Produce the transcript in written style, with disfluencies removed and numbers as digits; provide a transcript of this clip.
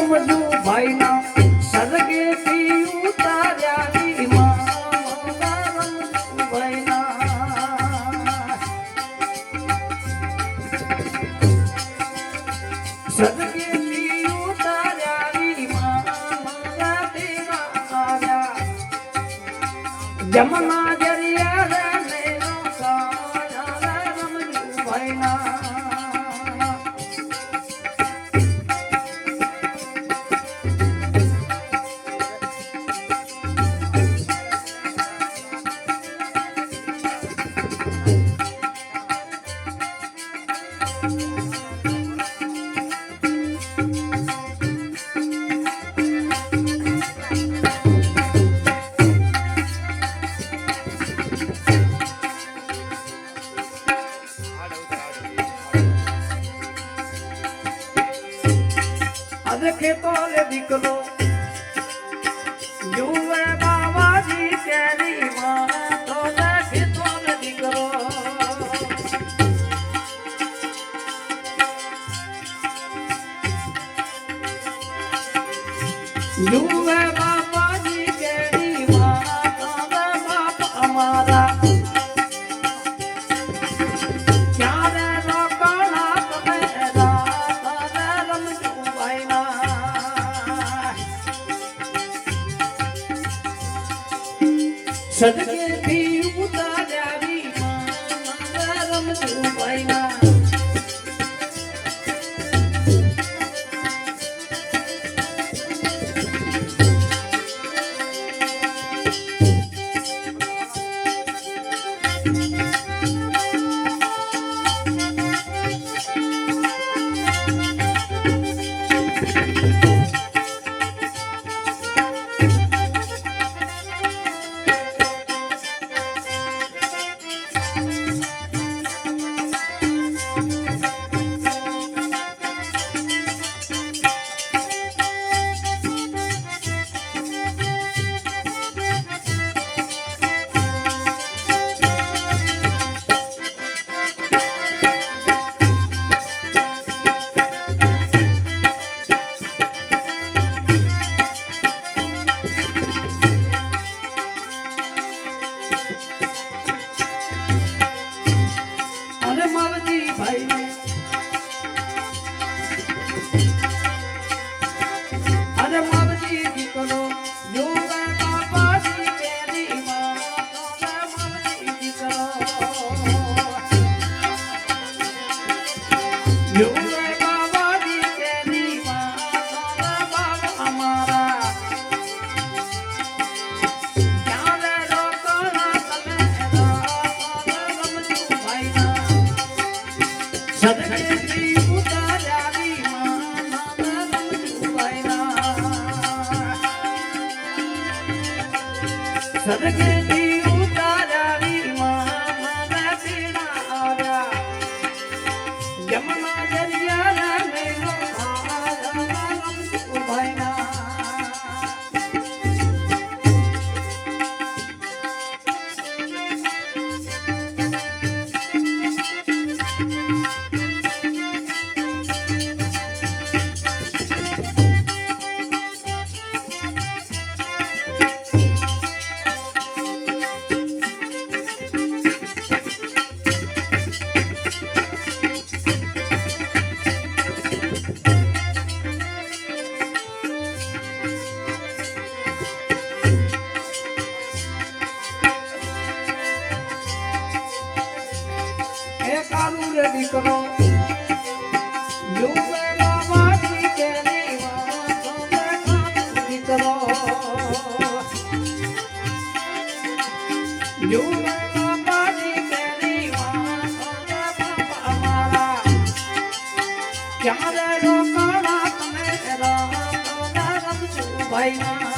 રમજુ ભાઈના સરગેથી ઉતાર્યા માં રમજુ ભાઈના સરગેથી ઉતાર્યા માં આવ્યા જમના જરિયા રમજુ ભાઈના ખેતો લે દીકરો જુએ બાબાજી કેરી માં તો ખેતો લે દીકરો જુએ બાબાજી કેરી માં તો બાપ અમારા સદકેથી ઉતાર્યા રમજુ ભાઈના સદકેથી ઉતાર્યા માં આવ્યા જમના જરિયા રમજુ ભાઈના દીકરો જુએ બાબાજી કેરી માં દીકરો જુએ બાબાજી કેરી માં અમારા ક્યારે રોકાણા તમે રમજુ ભાઈના